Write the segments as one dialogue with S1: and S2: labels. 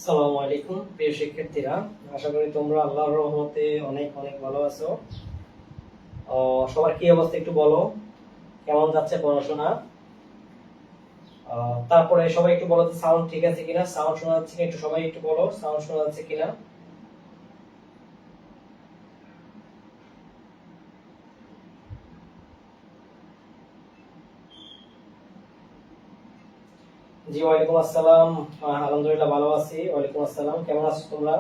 S1: আসসালামু আলাইকুম প্রিয় শিক্ষার্থীরা, আশা করি তোমরা আল্লাহর রহমতে অনেক অনেক ভালো আছো। সবার কি অবস্থা একটু বলো, কেমন যাচ্ছে পড়াশোনা? তারপরে সবাই একটু বলো যে সাউন্ড ঠিক আছে কিনা, সাউন্ড শোনা যাচ্ছে কিনা, একটু সবাই একটু বলো সাউন্ড শোনা যাচ্ছে কিনা। জি ওয়ালাইকুম আসসালাম। আলহামদুলিল্লাহ ভালো আছি। ওয়ালাইকুম আসসালাম, কেমন আছো তোমরা?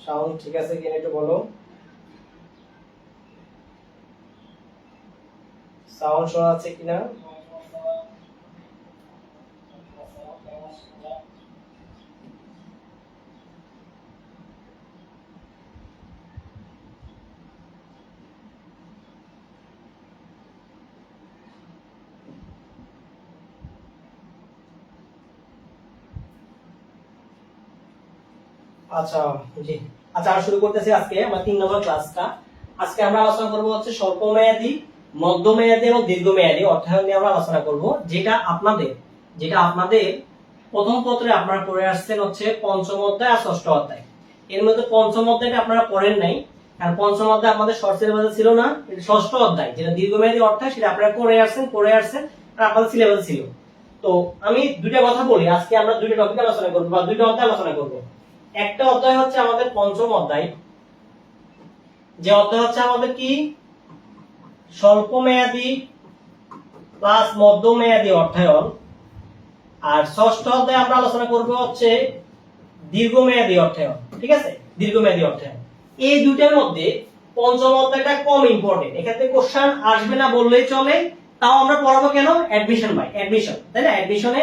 S1: সাউন্ড ঠিক আছে কিনা একটু বলো, সাউন্ড শোনা যাচ্ছে কিনা। আচ্ছা, জি। আচ্ছা, আমরা শুরু করতেছি আজকে আমরা 3 নম্বর ক্লাসটা। আজকে আমরা আলোচনা করব হচ্ছে স্বল্প মেয়াদী, মধ্যমেয়াদী এবং দীর্ঘমেয়াদী অর্থায়ন নিয়ে আমরা আলোচনা করব। যেটা আপনাদের প্রথম পত্রে আপনারা পড়ে আসছেন হচ্ছে পঞ্চম অধ্যায় আর ষষ্ঠ অধ্যায়। এর মধ্যে পঞ্চম অধ্যায়টা আপনারা পড়েন নাই, কারণ পঞ্চম অধ্যায় আমাদের শর্ট সিলেবাসে ছিল না। এটা ষষ্ঠ অধ্যায় যেটা দীর্ঘমেয়াদী অর্থায়ন, সেটা আপনারা পড়ে আসছেন আর আপনাদের সিলেবাসে ছিল। তো আমি দুইটা কথা বলি, আজকে আমরা দুইটা টপিক আলোচনা করব বা দুইটা অধ্যায় আলোচনা করব। একটা অধ্যায় হচ্ছে আমাদের পঞ্চম অধ্যায়, যে অধ্যায় হচ্ছে আমাদের কি স্বল্প মেয়াদী প্লাস মধ্যমেয়াদী অর্থায়ন। আর ষষ্ঠ অধ্যায়ে আমরা আলোচনা করব হচ্ছে দীর্ঘমেয়াদী অর্থায়ন। ঠিক আছে, দীর্ঘমেয়াদী অর্থায়ন। এই দুইটার মধ্যে পঞ্চম অধ্যায়টা কম ইম্পর্টেন্ট, এখান থেকে কোশ্চেন আসবে না বললেই চলে। তাও আমরা পড়াবো কেন? অ্যাডমিশন, তাই না? অ্যাডমিশনে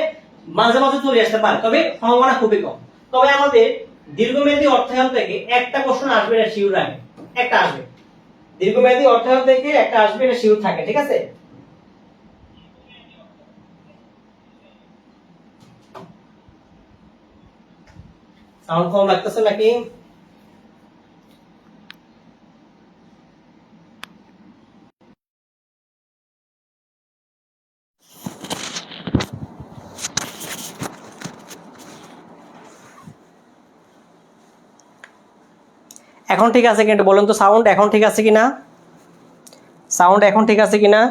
S1: মাঝে মাঝে চলে আসতে পারে, তবে সম্ভাবনা খুবই কম। তবে আমাদের দীর্ঘমেয়াদী অর্থায়ন থেকে একটা কোশ্চেন আসবে, না শিওর রাখে, একটা আসবে। দীর্ঘমেয়াদী অর্থায়ন থেকে একটা আসবে, এটা শিওর থাকে। ঠিক আছে, সাউন্ড কম লাগতেছে নাকি? এখন ঠিক আছে কিন্তু বলুন তো, সাউন্ড এখন ঠিক আছে কিনা? সাউন্ড এখন ঠিক আছে কিনা?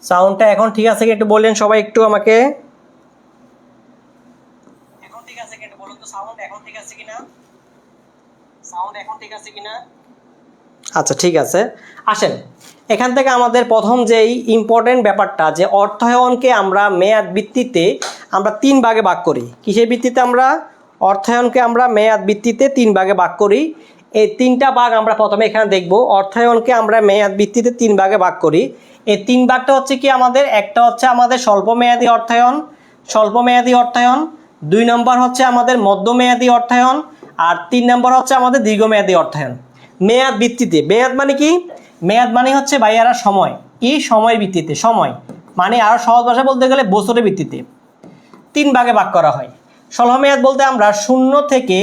S1: সাউন্ডটা এখন ঠিক আছে কি একটু বললেন সবাই একটু আমাকে। এখন ঠিক আছে কি একটু বলুন তো, সাউন্ড এখন ঠিক আছে কিনা? সাউন্ড এখন ঠিক আছে কিনা? আচ্ছা ঠিক আছে, আসেন এখান থেকে আমাদের প্রথম যেই ইম্পর্টেন্ট ব্যাপারটা, যে অর্থায়নকে আমরা মেয়াদ ভিত্তিতে আমরা 3 ভাগে ভাগ করি। কিসের ভিত্তিতে? আমরা অর্থায়নকে আমরা মেয়াদ ভিত্তিতে 3 ভাগে ভাগ করি। এই 3টা ভাগ আমরা প্রথমে এখানে দেখব। অর্থায়নকে আমরা মেয়াদ ভিত্তিতে 3 ভাগে ভাগ করি। এই 3 ভাগটা হচ্ছে কি আমাদের, একটা হচ্ছে আমাদের স্বল্প মেয়াদী অর্থায়ন, 2 নম্বর হচ্ছে আমাদের মধ্যমেয়াদী অর্থায়ন, আর 3 নম্বর হচ্ছে আমাদের দীর্ঘমেয়াদী অর্থায়ন। মেয়াদ ভিত্তিতে, মেয়াদ মানে কি? মেয়াদ মানে হচ্ছে ভাইয়ারা সময়, কি সময় ভিত্তিতে, সময় মানে আরো সহজ ভাষায় বলতে গেলে বছরের ভিত্তিতে 3 ভাগে ভাগ করা হয়। স্বল্প মেয়াদ বলতে আমরা 0 থেকে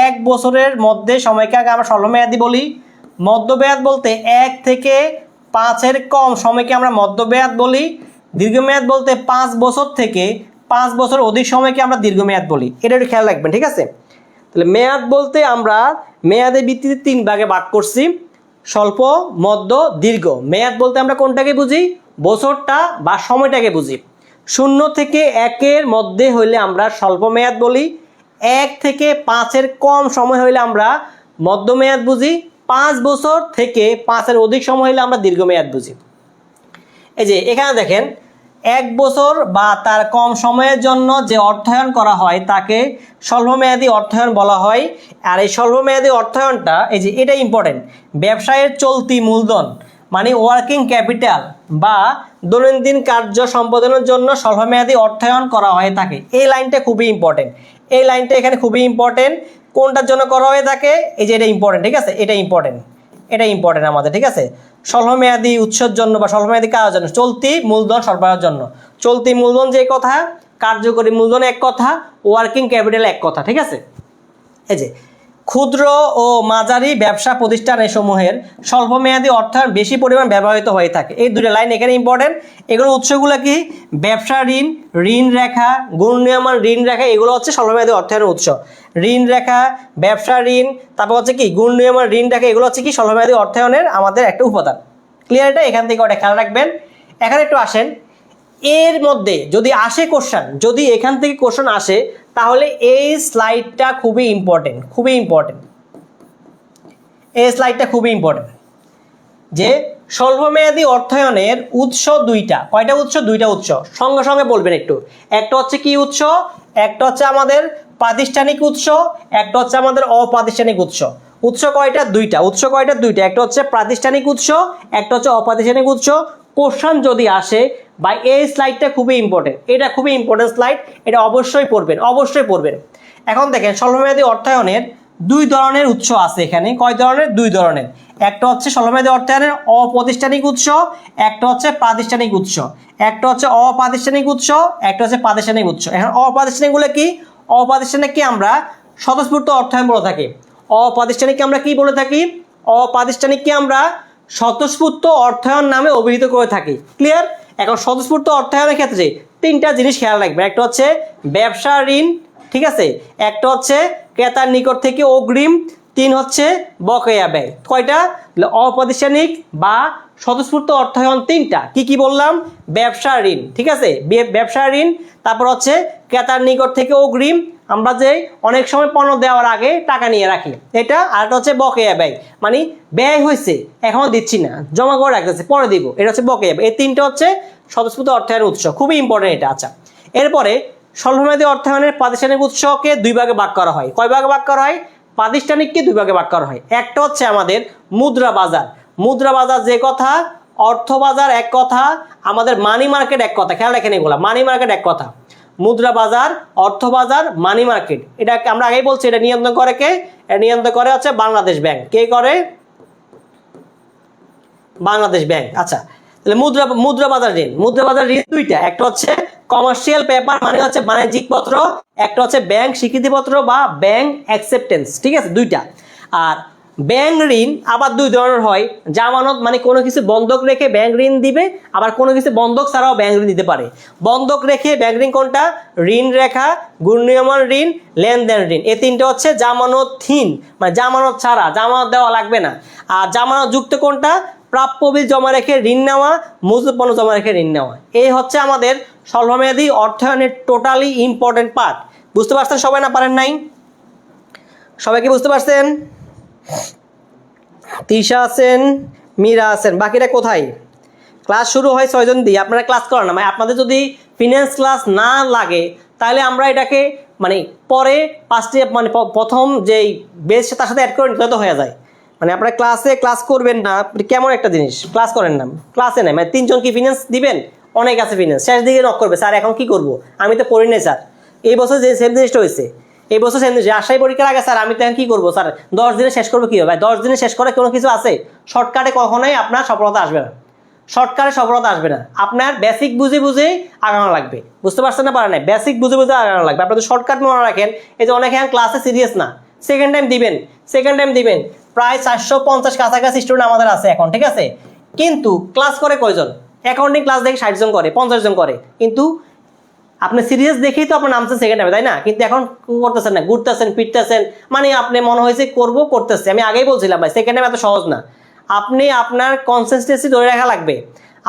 S1: 1 বছরের মধ্যে সময়কে আমরা স্বল্প মেয়াদী বলি। মধ্যমেয়াদ বলতে 1 থেকে 5-এর কম সময়কে আমরা মধ্যমেয়াদ বলি। দীর্ঘমেয়াদ বলতে 5 বছর থেকে 5 বছর অধিক সময়কে আমরা দীর্ঘমেয়াদ বলি। এটা একটু খেয়াল রাখবেন, ঠিক আছে? তাহলে মেয়াদ বলতে আমরা মেয়াদের ভিত্তিতে 3 ভাগে ভাগ করছি, স্বল্প, মধ্য, দীর্ঘ। মেয়াদ বলতে আমরা কোনটাকে বুঝি? বছরটা বা সময়টাকে বুঝি। 0 থেকে 1-এর মধ্যে হইলে আমরা স্বল্প মেয়াদ বলি, 1 থেকে 5-এর কম সময় হইলে আমরা মধ্যমেয়াদ বুঝি, 5 বছর থেকে 5-এর অধিক সময় হইলে আমরা দীর্ঘমেয়াদ বুঝি। এই যে এখানে দেখেন, 1 বছর বা তার কম সময়ের জন্য যে অর্থায়ন করা হয় তাকে স্বল্পমেয়াদী অর্থায়ন বলা হয়। আর এই স্বল্পমেয়াদী অর্থায়নটা, এই যে এটা ইম্পর্টেন্ট, ব্যবসায়ের চলতি মূলধন মানে ওয়ার্কিং ক্যাপিটাল বা দৈনন্দিন কার্য সম্পাদনের জন্য স্বল্পমেয়াদী অর্থায়ন করা হয়ে থাকে। এই লাইনটা খুবই ইম্পর্টেন্ট, এই লাইনটা এখানে খুবই ইম্পর্টেন্ট। কোনটার জন্য করা হয়ে থাকে? এই যে এটা ইম্পর্টেন্ট, ঠিক আছে? এটা ইম্পর্টেন্ট আমাদের, ঠিক আছে? স্বল্পমেয়াদী উৎসের জন্য বা স্বল্পমেয়াদী কাজের জন্য, চলতি মূলধন সরবরাহের জন্য। চলতি মূলধন যে কথা, কার্যকরী মূলধন এক কথা, ওয়ার্কিং ক্যাপিটাল এক কথা, ঠিক আছে? এই যে ক্ষুদ্র ও মাঝারি ব্যবসা প্রতিষ্ঠানসমূহের স্বল্পমেয়াদী অর্থায়ন বেশি পরিমাণ ব্যবহৃত হয়ে থাকে। এই দুটো লাইন এখানে ইম্পর্টেন্ট। এগুলো উৎসগুলো কি? ব্যবসা ঋণ, ঋণ রেখা, ঘূর্ণায়মান ঋণ রেখা, এগুলো হচ্ছে স্বল্পমেয়াদী অর্থায়নের উৎস। ঋণ রেখা, ব্যবসা ঋণ, তারপর হচ্ছে কি ঘূর্ণায়মান ঋণ রেখা, এগুলো হচ্ছে কি স্বল্পমেয়াদী অর্থায়নের আমাদের একটা উপাদান। ক্লিয়ার? এটা এখান থেকে ওটা খেয়াল রাখবেন। এখানে একটু আসেন, এর মধ্যে যদি আসে কোশ্চেন, যদি এখান থেকে কোশ্চেন আসে তাহলে এই স্লাইডটা খুবই ইম্পর্টেন্ট, খুবই ইম্পর্টেন্ট। এই স্লাইডটা খুবই ইম্পর্টেন্ট যে স্বল্পমেয়াদী অর্থায়নের উৎস দুইটা। কয়টা উৎস? দুইটা উৎস। সঙ্গে সঙ্গে বলবেন একটু। একটা হচ্ছে কি উৎস? একটা হচ্ছে আমাদের প্রাতিষ্ঠানিক উৎস, একটা হচ্ছে আমাদের অপ্রাতিষ্ঠানিক উৎস। উৎস কয়টা? দুইটা। উৎস কয়টা? দুইটা। একটা হচ্ছে প্রাতিষ্ঠানিক উৎস, একটা হচ্ছে অপ্রাতিষ্ঠানিক উৎস। কোশ্চেন যদি আসে বা এই স্লাইডটা খুবই ইম্পর্টেন্ট, এটা খুবই ইম্পর্টেন্ট স্লাইড, এটা অবশ্যই পড়বেন, অবশ্যই পড়বেন। এখন দেখেন স্বল্পমেয়াদী অর্থায়নের দুই ধরনের উৎস আছে এখানে। কয় ধরনের? দুই ধরনের। একটা হচ্ছে স্বল্পমেয়াদী অর্থায়নের অপ্রাতিষ্ঠানিক উৎস, একটা হচ্ছে প্রাতিষ্ঠানিক উৎস। একটা হচ্ছে অপ্রাতিষ্ঠানিক উৎস, একটা হচ্ছে প্রাতিষ্ঠানিক উৎস। এখন অপ্রাতিষ্ঠানিকগুলো কি? অপ্রাতিষ্ঠানিককে আমরা স্বতঃস্ফূর্ত অর্থায়ন বলে থাকি। অপ্রাতিষ্ঠানিককে আমরা কি বলে থাকি? অপ্রাতিষ্ঠানিককে আমরা স্বতঃস্ফূর্ত অর্থায়ন নামে অভিহিত করে থাকি। ক্লিয়ার? এখন স্বতঃস্ফূর্ত অর্থায়নের ক্ষেত্রে তিনটা জিনিস খেয়াল রাখবেন। একটা হচ্ছে ব্যবসা ঋণ, ঠিক আছে, একটা হচ্ছে ক্রেতার নিকট থেকে অগ্রিম, তিন হচ্ছে বকেয়া ব্যয়। কয়টা? অপ্রাতিষ্ঠানিক বা স্বতঃস্ফূর্ত অর্থায়ন তিনটা। কি কি বললাম? ব্যবসা ঋণ, ঠিক আছে, ব্যবসা ঋণ, তারপর হচ্ছে ক্রেতার নিকট থেকে অগ্রিম, আমরা যে অনেক সময় পণ্য দেওয়ার আগে টাকা নিয়ে রাখি এটা, আর একটা হচ্ছে বকেয়া ব্যয়, মানে ব্যয় হয়েছে এখনো দিচ্ছি না, জমা করে রাখতেছে, পরে দিব, এটা হচ্ছে বকেয়া ব্যয়। এই তিনটা হচ্ছে স্বতঃস্ফূর্ত অর্থায়নের উৎস, খুবই ইম্পর্টেন্ট এটা। আচ্ছা, এরপরে স্বল্পমেয়াদী অর্থায়নের প্রাতিষ্ঠানিক উৎসকে দুই ভাগে ভাগ করা হয়। কয় ভাগে ভাগ করা হয়? প্রাতিষ্ঠানিককে দুই ভাগে ভাগ করা হয়। একটা হচ্ছে আমাদের মুদ্রা বাজার। মুদ্রা বাজার যে কথা, অর্থ বাজার এক কথা, আমাদের মানি মার্কেট এক কথা। খেয়াল রাখেন এগুলা, মানি মার্কেট এক কথা। মুদ্রা বাজার, অর্থ বাজার, মানি মার্কেট, এটা আমরা আগেই বলছি, এটা নিয়ন্ত্রণ করে কে? এটা নিয়ন্ত্রণ করে হচ্ছে বাংলাদেশ ব্যাংক। কে করে? বাংলাদেশ ব্যাংক। আচ্ছা, তাহলে মুদ্রা বাজার ঋণ, মুদ্রা বাজার ঋণ দুইটা। একটা হচ্ছে কমার্শিয়াল পেপার, মানে হচ্ছে বাণিজ্যিক পত্র, একটা হচ্ছে ব্যাংক স্বীকৃতিপত্র বা ব্যাংক অ্যাকসেপ্টেন্স, ঠিক আছে, দুইটা। আর ব্যাংক ঋণ আবার দুই ধরনের হয়। জামানত, মানে কোনো কিছু বন্ধক রেখে ব্যাংক ঋণ দিবে, আবার কোনো কিছু বন্ধক ছাড়াও ব্যাংক ঋণ দিতে পারে। বন্ধক রেখে ব্যাংক ঋণ কোনটা? ঋণ রেখা, ঘূর্ণায়মান ঋণ, লেনদেন ঋণ। এই তিনটা হচ্ছে জামানতহীন, মানে জামানত ছাড়া, জামানত দেওয়া লাগবে না। আর জামানত যুক্ত কোনটা? প্রাপ্য বিল জমা রেখে ঋণ নেওয়া, মজুত পণ্য জমা রেখে ঋণ নেওয়া। এই হচ্ছে আমাদের স্বল্পমেয়াদী অর্থায়নের টোটালি ইম্পর্টেন্ট পার্ট। বুঝতে পারছেন সবাই? না পারেন নাই? সবাই কি বুঝতে পারছেন? তিশা আছেন, মীরা আছেন, বাকিরা কোথায়? ক্লাস শুরু হয় 6 জন দিয়ে, আপনারা ক্লাস করেন না। মানে আপনাদের যদি ফিনান্স ক্লাস না লাগে তাহলে আমরা এটাকে মানে পরে পাঁচটি, মানে প্রথম যেই বেস তার সাথে অ্যাড করে নিতে তো হয়ে যায়। মানে আপনারা ক্লাস করবেন না, কেমন একটা জিনিস, ক্লাস করেন না, ক্লাসে নেই। মানে 3 জন কি ফিনান্স দিবেন? অনেক আছে ফিনান্স, শেষ দিকে নক করবে, স্যার এখন কি করবো, আমি তো পড়ি নাই স্যার। এই বছর যে সেম জিনিসটা হয়েছে, এই বছর সেম জিনিস, রাজশাহী পরীক্ষার আগে স্যার আমি তো এখন কী করবো স্যার, 10 দিনে শেষ করবো কীভাবে? 10 দিনে শেষ করে কোনো কিছু আছে? শর্টকাটে কখনোই আপনার সফলতা আসবে না, শর্টকাটে সফলতা আসবে না। আপনার বেসিক বুঝে বুঝেই আগানো লাগবে। বুঝতে পারছেন না? পারেন না? বেসিক বুঝে বুঝে আগানো লাগবে। আপনাদের শর্টকাট মনে রাখেন, এই যে অনেকে এখন ক্লাসে সিরিয়াস না, সেকেন্ড টাইম দিবেন, প্রায় 450 কাছাকাছি স্টুডেন্ট আমাদের আছে এখন, ঠিক আছে, কিন্তু ক্লাস করে কয়জন? অ্যাকাউন্টিং ক্লাস দেখে 60 জন করে, 50 জন করে, কিন্তু আপনি সিরিয়াস দেখেই তো আপনার নামছেন সেকেন্ড টাইমে, তাই না? কিন্তু এখন করতেছেন না, ঘুরতেছেন ফিরতেছেন, মানে আপনি মনে হয়েছে করতেছে। আমি আগেই বলছিলাম ভাই, সেকেন্ড টাইম এত সহজ না। আপনি আপনার কনসিস্টেন্সি ধরে রাখা লাগবে।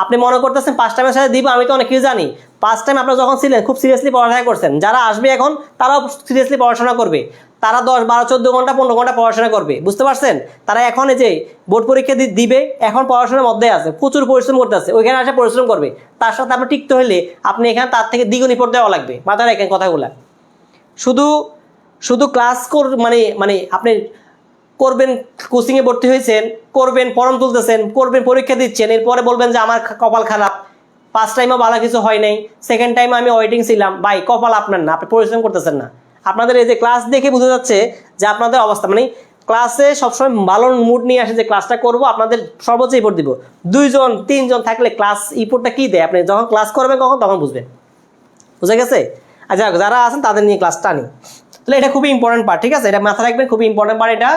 S1: আপনি মনে করতেছেন 5 টাইমের সাথে দিব, আমি তো অনেক কিছু জানি। 5 টাইম আপনারা যখন ছিলেন খুব সিরিয়াসলি পড়াশোনা করছেন, যারা আসবে এখন তারাও সিরিয়াসলি পড়াশোনা করবে, তারা 10, 12, 14 ঘন্টা 15 ঘন্টা পড়াশোনা করবে। বুঝতে পারছেন? তারা এখন এই যে বোর্ড পরীক্ষা দিবে, এখন পড়াশোনার মধ্যে আছে, প্রচুর পরিশ্রম করতে আছে, ওইখানে আসে পরিশ্রম করবে। তার সাথে আপনি টিকতে হলে আপনি এখানে তার থেকে দ্বিগুণ পড়তে দেওয়া লাগবে। মাথায় রাখেন কথাগুলো। শুধু ক্লাস মানে আপনি করবেন, কোচিংয়ে ভর্তি হয়েছেন, করবেন, ফর্ম তুলতেছেন, করবেন, পরীক্ষা দিচ্ছেন, এরপরে বলবেন যে আমার কপাল খারাপ, 5 টাইমও ভালো কিছু হয় নাই, সেকেন্ড টাইম আমি ওয়েটিং ছিলাম। ভাই, কপাল আপনার না, আপনি পরিশ্রম করতেছেন না। আপনাদের এই যে ক্লাস দেখে বোঝা যাচ্ছে যে আপনাদের অবস্থা, মানে ক্লাসে সবসময় ভালো মুড নিয়ে আসে যে ক্লাসটা করবো, আপনাদের সর্বোচ্চ ইফোর্ট দিব। 2 জন 3 জন থাকলে ক্লাস ইফোর্টটা কী দেয়? আপনি যখন ক্লাস করবেন তখন বুঝবেন। বুঝা গেছে? আচ্ছা, যারা আছেন তাদের নিয়ে ক্লাসটা আনি। তো তাহলে এটা খুবই ইম্পর্টেন্ট পার্ট, ঠিক আছে, এটা মাথায় রাখবেন, খুবই ইম্পর্টেন্ট পার্ট এটা।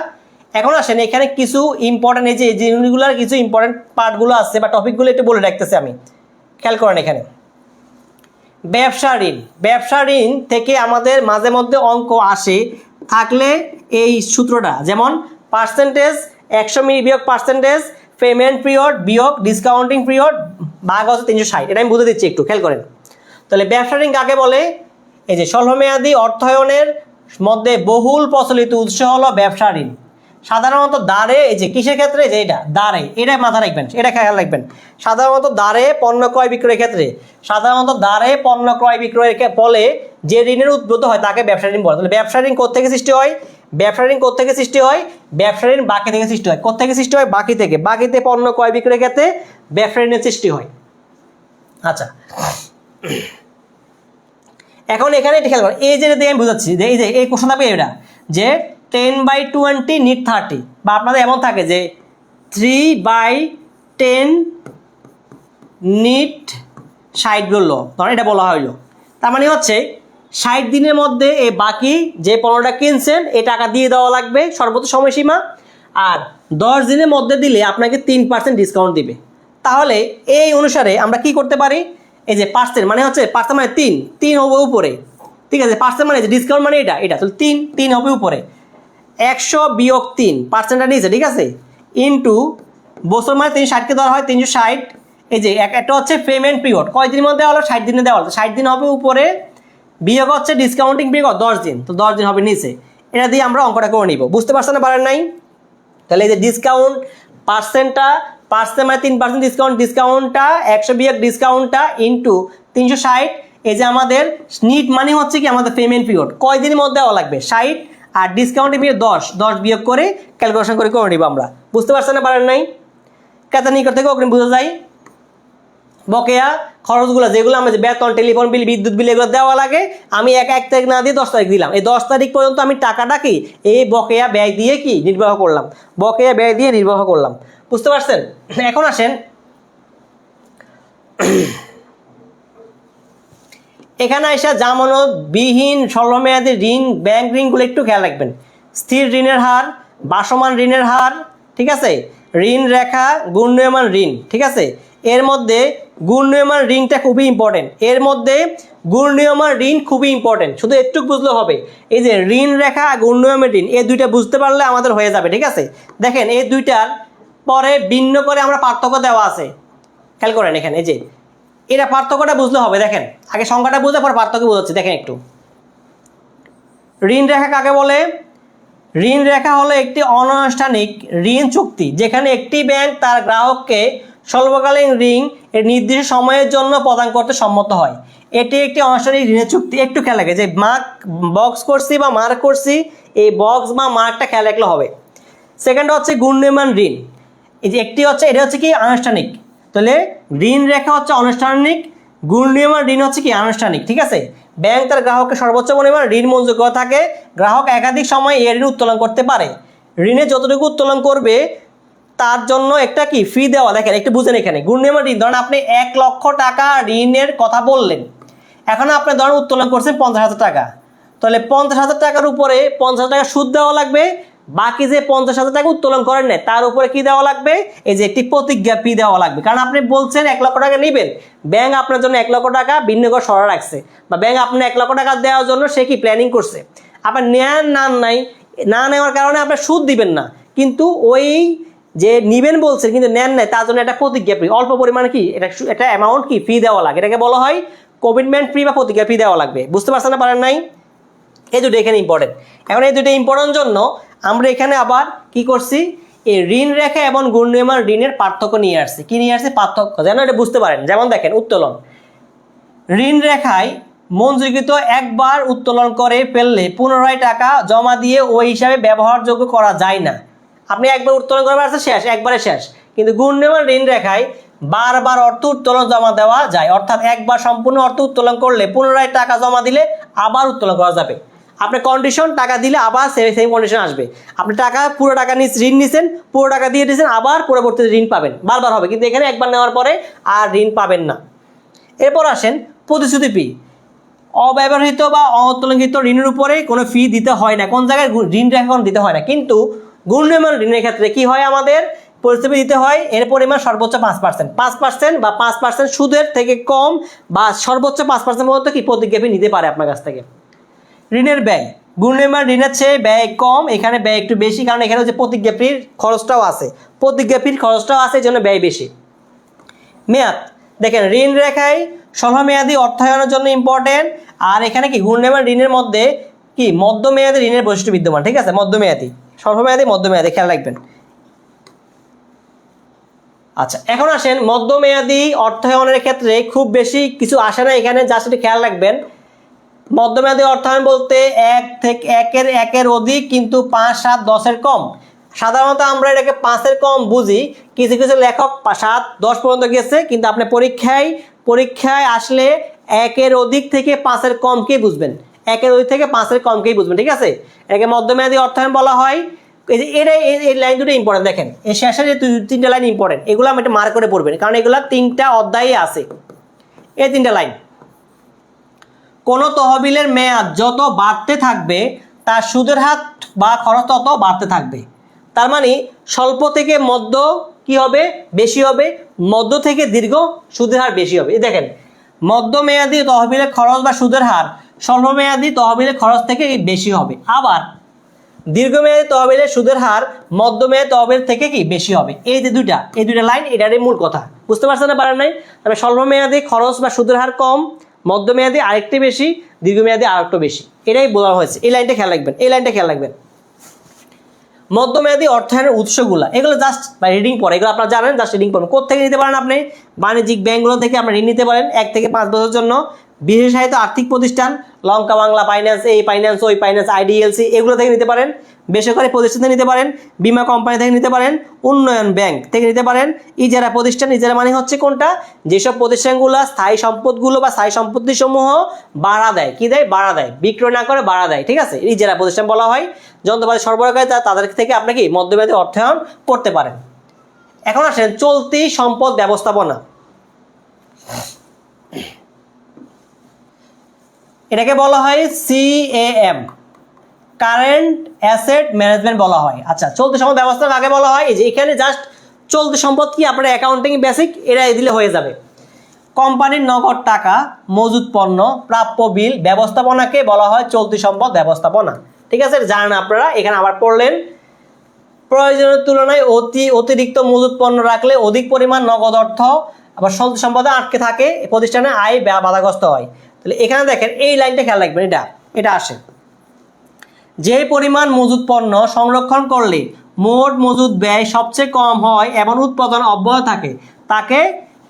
S1: এখন আসেন এখানে কিছু ইম্পর্টেন্ট এই যে জিনিসগুলোর কিছু ইম্পর্টেন্ট পার্টগুলো আছে বা টপিকগুলো একটু বলে রাখতেছি আমি, খেয়াল করেন এখানে। ব্যবসা ঋণ, ব্যবসা ঋণ থেকে আমাদের মাঝে মধ্যে অঙ্ক আসে থাকলে এই সূত্রটা, যেমন পার্সেন্টেজ 100 বিয়োগ পার্সেন্টেজ, পেমেন্ট পিরিয়ড বিয়োগ ডিসকাউন্টিং পিরিয়ড ভাগ হচ্ছে 360। এটা আমি বুঝে দিচ্ছি, একটু খেয়াল করেন। তাহলে ব্যবসা ঋণ কাকে বলে? এই যে স্বল্পমেয়াদী অর্থায়নের মধ্যে বহুল প্রচলিত উৎস হলো ব্যবসা ঋণ। সাধারণত দ্বারে, এই যে কিসের ক্ষেত্রে, যে এটা দ্বারে, এটা মাথা রাখবেন, এটা খেয়াল রাখবেন। সাধারণত দ্বারে পণ্য ক্রয় বিক্রয়ের ক্ষেত্রে, সাধারণত দ্বারে পণ্য ক্রয় বিক্রয়ের ফলে যে ঋণের উদ্ভূত হয় তাকে ব্যবসা ঋণ বলে। তাহলে ব্যবসা ঋণ কোত্থেকে সৃষ্টি হয়? ব্যবসা ঋণ কোত্থেকে সৃষ্টি হয়? ব্যবসা ঋণ বাকি থেকে সৃষ্টি হয়। কোত্থেকে সৃষ্টি হয়? বাকি থেকে। বাকিতে পণ্য ক্রয় বিক্রয়ের ক্ষেত্রে ব্যবসা ঋণের সৃষ্টি হয়। আচ্ছা, এখন এখানে খেয়াল করেন, এই যে আমি বুঝাচ্ছি যে এই যে এই কোশ্চেন থাকবে এটা যে 10/20 নিট 30, বা আপনাদের এমন থাকে যে 3/10 নিট 60 বললো, ধরেন এটা বলা হইলো। তার মানে হচ্ছে 60 দিনের মধ্যে এই বাকি যে পণ্যটা কিনছেন এই টাকা দিয়ে দেওয়া লাগবে সর্বোচ্চ সময়সীমা, আর 10 দিনের মধ্যে দিলে আপনাকে 3% ডিসকাউন্ট দিবে। তাহলে এই অনুসারে আমরা কি করতে পারি? এই যে পার্সেন্ট মানে হচ্ছে পার্সেন্ট মানে 3 হবে উপরে, ঠিক আছে, পার্সেন্ট মানে ডিসকাউন্ট মানে এটা তাহলে 3 হবে উপরে, 100 বিয়োগ 3%টা নিয়েছে, ঠিক আছে, ইন্টু বছর মানে 360কে ধরা হয় 360। এই যে একটা হচ্ছে পেমেন্ট পিরিয়ড, কয় দিনের মধ্যে দেওয়া হলো? 60 দিনে দেওয়া হলো, 60 দিন হবে উপরে, বিয়োগ হচ্ছে ডিসকাউন্টিং পিরিয়ড 10 দিন, তো 10 দিন হবে নিচে। এটা দিয়ে আমরা অঙ্কটা করে নিব। বুঝতে পারছেন না? পারেন নাই? তাহলে এই যে ডিসকাউন্ট পার্সেন্টটা, পার্সেন্ট মানে 3% ডিসকাউন্ট, ডিসকাউন্টটা 100 বিয়োগ ডিসকাউন্টটা ইন্টু 360। এই যে আমাদের নিট মানে হচ্ছে কি আমাদের পেমেন্ট পিরিয়ড, কয় দিনের মধ্যে দেওয়া লাগবে? 60, আর ডিসকাউন্টের পিরিয়ড 10 বিয়োগ করে ক্যালকুলেশন করে নিব আমরা। বুঝতে পারছেন না? পারেন নাই? ক্রেতা নিকট থেকে অগ্রিম বোঝা যায়। বকেয়া খরচগুলো যেগুলো আমরা বেতন, টেলিফোন বিল, বিদ্যুৎ বিল এগুলো দেওয়া লাগে, আমি 1 তারিখ না দিয়ে 10 তারিখ দিলাম, এই 10 তারিখ পর্যন্ত আমি টাকাটা কি এই বকেয়া ব্যয় দিয়ে কি নির্বাহ করলাম, বকেয়া ব্যয় দিয়ে নির্বাহ করলাম। বুঝতে পারছেন? এখন আসেন এখানে এসে জামানত বিহীন স্বল্পমেয়াদী ঋণ, ব্যাংক ঋণগুলো একটু খেয়াল রাখবেন। স্থির ঋণের হার, ভাসমান ঋণের হার, ঠিক আছে, ঋণ রেখা, ঘূর্ণায়মান ঋণ, ঠিক আছে। এর মধ্যে ঘূর্ণায়মান ঋণটা খুবই ইম্পর্টেন্ট, এর মধ্যে ঘূর্ণায়মান ঋণ খুবই ইম্পর্টেন্ট, শুধু একটু বুঝলে হবে। এই যে ঋণ রেখা, ঘূর্ণায়মান ঋণ, এই দুইটা বুঝতে পারলে আমাদের হয়ে যাবে, ঠিক আছে। দেখেন এই দুইটার পরে ভিন্ন করে আমরা পার্থক্য দেওয়া আছে, খেয়াল করেন এখানে, এই যে এটা পার্থক্যটা বুঝলে হবে। দেখেন আগে সংখ্যাটা বুঝে পরে পার্থক্য বোঝাচ্ছি। দেখেন একটু, ঋণ রেখা কাকে বলে? ঋণ রেখা হলো একটি অনানুষ্ঠানিক ঋণ চুক্তি যেখানে একটি ব্যাংক তার গ্রাহককে স্বল্পকালীন ঋণ এর নির্দিষ্ট সময়ের জন্য প্রদান করতে সম্মত হয়। এটি একটি আনুষ্ঠানিক ঋণের চুক্তি। একটু খেয়াল রাখে যে বক্স করছি বা মার্ক করছি, এই বক্স বা মার্কটা খেয়াল রাখলে হবে। সেকেন্ড হচ্ছে ঘূর্ণায়মান ঋণ, এই যে একটি হচ্ছে এটা হচ্ছে কি আনুষ্ঠানিক, তাহলে ঋণ রেখা হচ্ছে আনুষ্ঠানিক, ঘূর্ণায়মান ঋণ হচ্ছে কি আনুষ্ঠানিক, ঠিক আছে। ব্যাংক তার গ্রাহককে সর্বোচ্চ পরিমাণ ঋণ মঞ্জুর করে থাকে, গ্রাহক একাধিক সময় এই ঋণ উত্তোলন করতে পারে। ঋণে যতটুকু উত্তোলন করবে তার জন্য একটা কি ফি দেওয়া। দেখেন একটু বুঝেন এখানে, ঘূর্ণায়মান ঋণ ধরেন আপনি 1 লক্ষ টাকা ঋণের কথা বললেন, এখন আপনি ধরেন উত্তোলন করছেন 50,000 টাকা, তাহলে 50,000 টাকার উপরে 50,000 টাকা সুদ দেওয়া লাগবে, বাকি যে 50,000 টাকা উত্তোলন করেন না তার উপরে কি দেওয়া লাগবে? এই যে একটি প্রতিজ্ঞা ফি দেওয়া লাগবে। কারণ আপনি বলছেন 1 লক্ষ টাকা নেবেন, ব্যাংক আপনার জন্য 1 লক্ষ টাকা ভিন্ন করে সরা রাখছে, বা ব্যাংক আপনি 1 লক্ষ টাকা দেওয়ার জন্য সে কি প্ল্যানিং করছে, আপনার নেন নাই, না নেওয়ার কারণে আপনার সুদ দিবেন না, কিন্তু ওই যে নিবেন বলছেন কিন্তু নেন নাই তার জন্য একটা প্রতিজ্ঞা ফি, অল্প পরিমাণে কি একটা অ্যামাউন্ট কি ফি দেওয়া লাগে, এটাকে বলা হয় কমিটমেন্ট ফি বা প্রতিজ্ঞা ফি দেওয়া লাগবে। বুঝতে পারছেন না? পারেন নাই? এই দুটো এখানে ইম্পর্টেন্ট। এখন এই দুটো ইম্পর্টেন্ট জন্য আমরা এখানে আবার কি করছি, এই ঋণ রেখা এবং ঘূর্ণায়মান ঋণের পার্থক্য নিয়ে আসছি। কি নিয়ে আসছি? পার্থক্য, যেন এটা বুঝতে পারেন। যেমন দেখেন উত্তোলন, ঋণ রেখায় মঞ্জুরিকৃত একবার উত্তোলন করে ফেললে পুনরায় টাকা জমা দিয়ে ওই হিসাবে ব্যবহারযোগ্য করা যায় না। আপনি একবার উত্তোলন করবার আছে শেষ, একবারে শেষ। কিন্তু ঘূর্ণায়মান ঋণ রেখায় বারবার অর্থ উত্তোলন জমা দেওয়া যায়, অর্থাৎ একবার সম্পূর্ণ অর্থ উত্তোলন করলে পুনরায় টাকা জমা দিলে আবার উত্তোলন করা যাবে। আপনি কন্ডিশন টাকা দিলে আবার সেম কন্ডিশন আসবে। আপনি টাকা পুরো টাকা ঋণ নিছেন, পুরো টাকা দিয়ে দিয়েছেন, আবার পরবর্তীতে ঋণ পাবেন, বারবার হবে। কিন্তু এখানে একবার নেওয়ার পরে আর ঋণ পাবেন না। এরপর আসেন প্রতিশ্রুতি ফি। অব্যবহৃত বা অতুলনীয় ঋণের উপরে কোনো ফি দিতে হয় না, কোন জায়গায় ঋণ এখন দিতে হয় না, কিন্তু ঘূর্ণায়মান ঋণের ক্ষেত্রে কি হয় আমাদের পরিস্থিতি দিতে হয়, এর পরিমাণ সর্বোচ্চ 5%, 5% বা 5% সুদের থেকে কম বা সর্বোচ্চ 5% পর্যন্ত কি প্রতিজ্ঞা ফি নিতে পারে আপনার কাছ থেকে। ঋণের ব্যয়, ঘূর্ণায়মান ঋণের চেয়ে ব্যয় কম, এখানে ব্যয় একটু বেশি, কারণ এখানে হচ্ছে প্রতিজ্ঞা ফির খরচটাও আছে, প্রতিজ্ঞা ফির খরচটাও আছে, এই জন্য ব্যয় বেশি। মেয়াদ, দেখেন ঋণ রেখায় স্বল্পমেয়াদী অর্থায়নের জন্য ইম্পর্টেন্ট, আর এখানে কি ঘূর্ণায়মান ঋণের মধ্যে কি মধ্যমেয়াদী ঋণের বৈশিষ্ট্য বিদ্যমান, ঠিক আছে, মধ্যমেয়াদী, স্বল্পমেয়াদী মধ্যমেয়াদী খেয়াল রাখবেন। আচ্ছা, এখন আসেন মধ্যমেয়াদী অর্থায়নের ক্ষেত্রে খুব বেশি কিছু আসে না এখানে, জাস্ট একটু খেয়াল রাখবেন। মধ্যমেয়াদী অর্থায়ন বলতে 1 থেকে 1-এর অধিক কিন্তু 5, 7, 10-এর কম। সাধারণত আমরা এটাকে 5-এর কম বুঝি, কিছু কিছু লেখক 7, 10 পর্যন্ত গেছে, কিন্তু আপনি পরীক্ষায় আসলে 1-এর অধিক থেকে 5-এর কমকেই বুঝবেন, 1-এর অধিক থেকে 5-এর কমকেই বুঝবেন, ঠিক আছে। এটাকে মধ্যমেয়াদী অর্থায়ন বলা হয়। এই লাইন দুটো ইম্পর্টেন্ট, দেখেন এই শেষের যে 3টা লাইন ইম্পর্টেন্ট, এগুলো আমি একটু মার্ক করে পড়বেন, কারণ এগুলো 3টা অধ্যায়ে আছে, এই 3টা লাইন। কোনো তহবিলের মেয়াদ যত বাড়তে থাকবে তার সুদের হার বা খরচ তত বাড়তে থাকবে। তার মানে স্বল্প থেকে মধ্য কি হবে, বেশি হবে, মধ্য থেকে দীর্ঘ সুদের হার বেশি হবে। এই দেখেন মধ্যমেয়াদী তহবিলের খরচ বা সুদের হার স্বল্পমেয়াদী তহবিলের খরচ থেকে বেশি হবে, আবার দীর্ঘমেয়াদী তহবিলের সুদের হার মধ্যমেয়াদী তহবিল থেকে কি বেশি হবে। এই যে এই দুইটা লাইন, এটারই মূল কথা, বুঝতে পারছেন না পারেন নাই? তবে স্বল্পমেয়াদী খরচ বা সুদের হার কম, মধ্যমেয়াদী আরেকটু বেশি, দীর্ঘমেয়াদী আরেকটু বেশি, এটাই বলা হয়েছে। এই লাইনটা খেয়াল রাখবেন, এই লাইনটা খেয়াল রাখবেন। মধ্যমেয়াদী অর্থায়নের উৎসগুলো, এগুলো জাস্ট রিডিং পড়ে, এগুলো আপনারা জানেন, জাস্ট রিডিং পড়ুন। কোথা থেকে নিতে পারেন আপনি? বাণিজ্যিক ব্যাংকগুলো থেকে আমরা ঋণ নিতে পারেন 1 থেকে 5 বছরের জন্য। বিশেষায়িত আর্থিক প্রতিষ্ঠান, লঙ্কা বাংলা ফাইন্যান্স, এই ফাইন্যান্স, ওই ফাইন্যান্স, আইডিএলসি, এগুলো থেকে নিতে পারেন। বেসরকারি প্রতিষ্ঠান থেকে নিতে পারেন, বিমা কোম্পানি থেকে নিতে পারেন, উন্নয়ন ব্যাংক থেকে নিতে পারেন। ইজারা প্রতিষ্ঠান, ইজারা মানে হচ্ছে কোনটা, যেসব প্রতিষ্ঠানগুলো স্থায়ী সম্পদগুলো বা স্থায়ী সম্পত্তি সমূহ ভাড়া দেয়, কি দেয়, ভাড়া দেয়, বিক্রয় না করে ভাড়া দেয়, ঠিক আছে, ইজারা প্রতিষ্ঠান বলা হয়। যন্ত্রপাতি সরবরাহকারী, তাদের থেকে আপনি কি মধ্যমেয়াদী অর্থায়ন করতে পারেন। এখন আসেন চলতি সম্পদ ব্যবস্থাপনা, এটাকে বলা হয় CAM, কারেন্ট অ্যাসেট ম্যানেজমেন্ট বলা হয়। আচ্ছা, চলতি সম্পদ ব্যবস্থা আগে বলা হয়, এই যে এখানে জাস্ট চলতি সম্পদ কি আপনার অ্যাকাউন্টিং বেসিক, এটা দিলে হয়ে যাবে। কোম্পানির নগদ টাকা, মজুদ পণ্য, প্রাপ্য বিল ব্যবস্থাপনাকে বলা হয় চলতি সম্পদ ব্যবস্থাপনা, ঠিক আছে, জানেন আপনারা। এখানে আবার পড়লেন, প্রয়োজনের তুলনায় অতিরিক্ত মজুদ পণ্য রাখলে অধিক পরিমাণ নগদ অর্থ আবার চলতি সম্পদে আটকে থাকে, প্রতিষ্ঠানে আয় বাধাগ্রস্ত হয়। তাহলে এখানে দেখেন এই লাইনটা খেয়াল রাখবেন, এটা আসে, যে পরিমাণ মজুদ পণ্য সংরক্ষণ করলে মোট মজুদ ব্যয় সবচেয়ে কম হয় এবং উৎপাদন অব্যাহত থাকে তাকে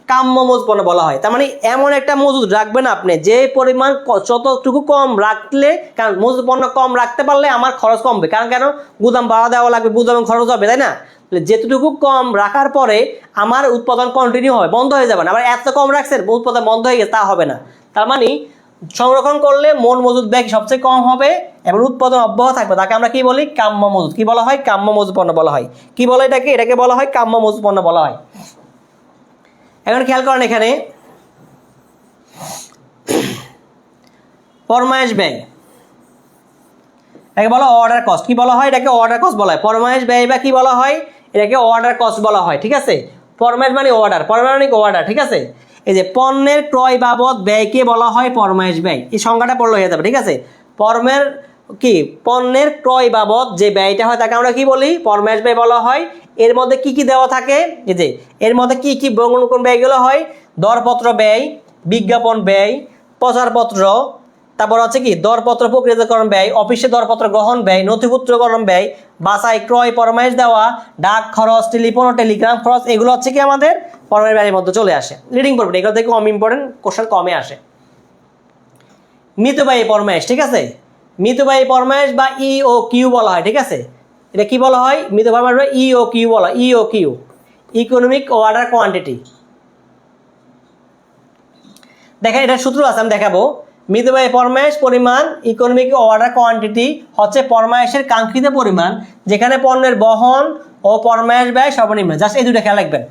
S1: কাম্য মজুদ পণ্য বলা হয়। তার মানে এমন একটা মজুদ রাখবেন আপনি যে পরিমাণ যতটুকু কম রাখলে, কারণ মজুদ পণ্য কম রাখতে পারলে আমার খরচ কমবে, কারণ কেন, গুদাম ভাড়া দেওয়া লাগবে, গুদাম খরচ হবে, তাই না। যেটুকু কম রাখার পরে আমার উৎপাদন কন্টিনিউ হবে, বন্ধ হয়ে যাবে না। আবার এত কম রাখছেন উৎপাদন বন্ধ হয়ে গেছে, তা হবে না। তার মানে সংরক্ষণ করলে মোট মজুদ ব্যয় সবচেয়ে কম হবে এবং উৎপাদন অব্যাহত থাকবে, তাকে আমরা কি বলি, কাম্য মজুদ। কি বলা হয়, কাম্য মজুদ পণ্য বলা হয়। কি বলে এটাকে বলা হয় কাম্য মজুদ পণ্য বলা হয়। এখন খেয়াল করেন, এখানে ফরমায়েশ ব্যয়, এটাকে বলা অর্ডার কস্ট। কি বলা হয়, এটাকে অর্ডার কস্ট বলা হয়। ফরমায়েশ ব্যয় বা কি বলা হয়, এটাকে অর্ডার কস্ট বলা হয়, ঠিক আছে। ফরমায়েশ মানে অর্ডার, ফরমায়েশ মানে অর্ডার, ঠিক আছে। এই যে পণ্যের ক্রয় বাবদ ব্যয়কে বলা হয় ফরমায়েশ ব্যয়, এই সংখ্যাটা পড়লে হয়ে যাবে, ঠিক আছে। পণ্যের ক্রয় বাবদ যে ব্যয়টা হয় তাকে আমরা কি বলি, ফরমায়েশ ব্যয় বলা হয়। এর মধ্যে কি কি দেওয়া থাকে, এই যে এর মধ্যে কি কি কোন ব্যয়গুলো হয়, দরপত্র ব্যয়, বিজ্ঞাপন ব্যয়, প্রচারপত্র, তারপর হচ্ছে কি দরপত্র প্রক্রিয়াকরণ ব্যয়, অফিসে দরপত্র গ্রহণ ব্যয়, নথিপত্রকরণ ব্যয়, বাসায় ক্রয় ফরমায়েশ দেওয়া, ডাক খরচ, টেলিফোন ও টেলিগ্রাম খরচ, এগুলো হচ্ছে কি আমাদের ফরমায়েশ ব্যয়ের মধ্যে চলে আসে। রিডিং করবেন, এগুলো থেকে কম ইম্পর্টেন্ট কোশ্চেন কমে আসে। মিতব্যয়ী ফরমায়েশ, ঠিক আছে, মিতব্যয়ী ফরমায়েশ বা EOQ বলা হয়, ঠিক আছে। এটা কি বলা হয়, মিতব্যয়ী ফরমায়েশ বা EOQ বলা, EOQ, ইকোনমিক অর্ডার কোয়ান্টিটি। দেখেন এটা সূত্র আছে, আমি দেখাবো। মিতব্যয়ী ফরমায়েশ পরিমাণ, ইকোনমিক অর্ডার কোয়ান্টিটি হচ্ছে ফরমায়েশের কাঙ্ক্ষিত পরিমাণ যেখানে পণ্যের বহন ও ফরমায়েশ ব্যয় সর্বনিম্ন। জাস্ট এই দুটো খেয়াল রাখবেন।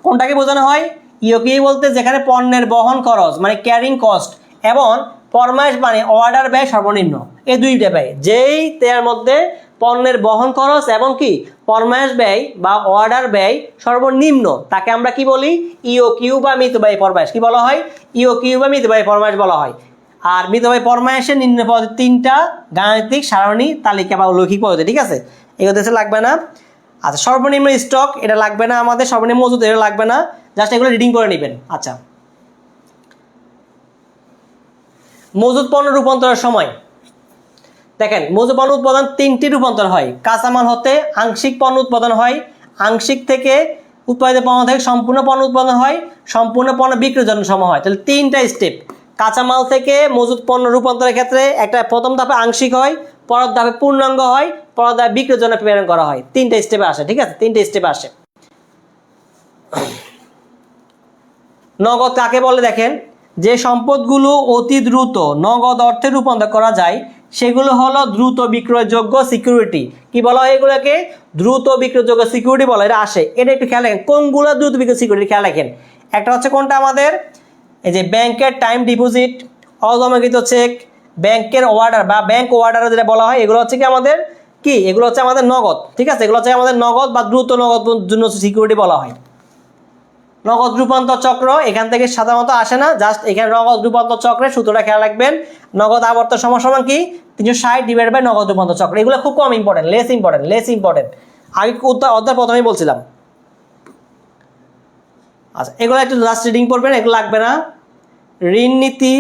S1: কোনটাকে বোঝানো হয়, ইওকিউ বলতে যেখানে পণ্যের বহন খরচ মানে ক্যারিং কস্ট এবং ফরমায়েশ মানে অর্ডার ব্যয় সর্বনিম্ন, এই দুইটা ব্যয়, যেই তার মধ্যে পণ্যের বহন খরচ এবং কি ফরমায়েশ ব্যয় বা অর্ডার ব্যয় সর্বনিম্ন, তাকে আমরা কি বলি ইওকিউ বা মিতব্যয়ী ফরমায়েশ কি বলা হয়, ইওকিউ বা মিতব্যয়ী ফরমায়েশ বলা হয়। আর মিতব্যয়ী ফরমায়েশের নিম্ন পদে 3টা গাণিতিক সারণী তালিকা বা লৌকিক পদ্ধতি, ঠিক আছে, এগুলো দেশে লাগবে না। আচ্ছা, সর্বনিম্ন স্টক এটা লাগবে না আমাদের, সর্বনিম্ন মজুদ এটা লাগবে না, জাস্ট এগুলো রিডিং করে নেবেন। আচ্ছা, মজুদ পণ্য রূপান্তরের সময় দেখেন, মজুদ পণ্য উৎপাদন 3টি রূপান্তর হয়। কাঁচামাল হতে আংশিক পণ্য উৎপাদন হয়, আংশিক থেকে উৎপাদিত পণ্য থেকে সম্পূর্ণ পণ্য উৎপাদন হয়, সম্পূর্ণ পণ্য বিক্রির জন্য সময় হয়। তাহলে 3টা স্টেপ, কাঁচামাল থেকে মজুদ পণ্য রূপান্তরের ক্ষেত্রে একটা প্রথম ধাপে আংশিক হয়, পরের ধাপে পূর্ণাঙ্গ হয়, পরের ধাপে বিক্রির জন্য প্রেরণ করা হয়। 3টা স্টেপে আসে, ঠিক আছে, 3টা স্টেপে আসে। নগদ কাকে বলে দেখেন, যে সম্পদগুলো অতি দ্রুত নগদ অর্থে রূপান্তর করা যায় সেগুলো হলো দ্রুত বিক্রয়যোগ্য সিকিউরিটি। কি বলা হয় এগুলোকে? দ্রুত বিক্রয়যোগ্য সিকিউরিটি বলা, এটা আসে। এটা একটু খেয়াল রাখেন, কোনগুলো দ্রুত বিক্রয় সিকিউরিটি খেয়াল রাখেন। একটা হচ্ছে কোনটা আমাদের, এই যে ব্যাংকের টাইম ডিপোজিট, অজমাকৃত চেক, ব্যাংকের অর্ডার বা ব্যাংক অর্ডার যেটা বলা হয়, এগুলো হচ্ছে কি আমাদের কি, এগুলো হচ্ছে আমাদের নগদ, ঠিক আছে, এগুলো হচ্ছে আমাদের নগদ বা দ্রুত নগদ জন্য সিকিউরিটি বলা হয়। নগদ রূপান্তর চক্র এখান থেকে সাধারণত আসে না, জাস্ট এখানে নগদ রূপান্তর চক্রের সূত্রটা খেয়াল রাখবেন। নগদ আবর্তন সমান কি 360 ডিভাইড বাই নগদ রূপান্তর চক্র। এগুলো খুব কম ইম্পর্টেন্ট, লেস ইম্পর্টেন্ট। আগে অধ্যায় প্রথমেই বলছিলাম। আচ্ছা, এগুলো একটু লাস্ট রিডিং করবেন, এগুলো লাগবে না। ঋণ নীতি,